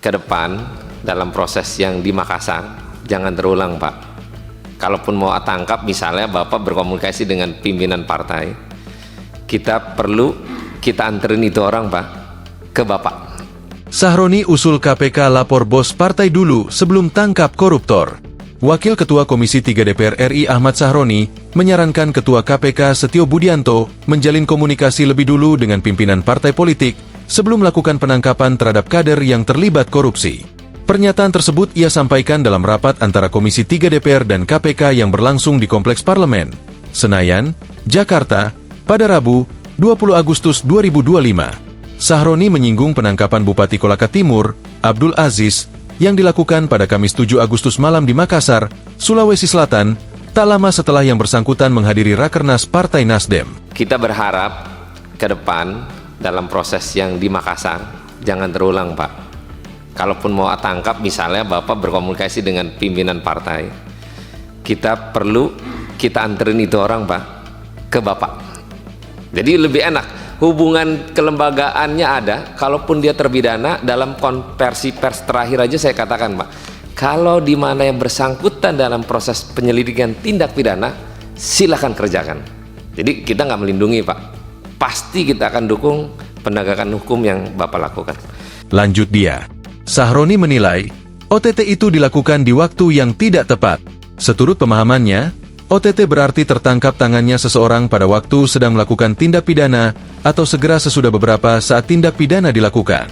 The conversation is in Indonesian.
ke depan dalam proses yang di Makassar jangan terulang, Pak. Kalaupun mau tangkap, misalnya Bapak berkomunikasi dengan pimpinan partai, kita anterin itu orang, Pak, ke Bapak. Sahroni usul KPK lapor bos partai dulu sebelum tangkap koruptor. Wakil Ketua Komisi 3 DPR RI Ahmad Sahroni menyarankan Ketua KPK Setio Budianto menjalin komunikasi lebih dulu dengan pimpinan partai politik sebelum melakukan penangkapan terhadap kader yang terlibat korupsi. Pernyataan tersebut ia sampaikan dalam rapat antara Komisi 3 DPR dan KPK yang berlangsung di Kompleks Parlemen, Senayan, Jakarta, pada Rabu, 20 Agustus 2025. Sahroni menyinggung penangkapan Bupati Kolaka Timur, Abdul Aziz, yang dilakukan pada Kamis 7 Agustus malam di Makassar, Sulawesi Selatan, tak lama setelah yang bersangkutan menghadiri Rakernas Partai Nasdem. Kita berharap ke depan dalam proses yang di Makassar jangan terulang, Pak. Kalaupun mau tangkap, misalnya Bapak berkomunikasi dengan pimpinan partai, kita anterin itu orang, Pak, ke Bapak. Jadi lebih enak, hubungan kelembagaannya ada. Kalaupun dia terpidana, dalam konversi pers terakhir aja saya katakan, Pak, kalau di mana yang bersangkutan dalam proses penyelidikan tindak pidana, silakan kerjakan. Jadi kita nggak melindungi, Pak. Pasti kita akan dukung penegakan hukum yang Bapak lakukan. Lanjut dia, Sahroni menilai, OTT itu dilakukan di waktu yang tidak tepat. Seturut pemahamannya, OTT berarti tertangkap tangannya seseorang pada waktu sedang melakukan tindak pidana atau segera sesudah beberapa saat tindak pidana dilakukan.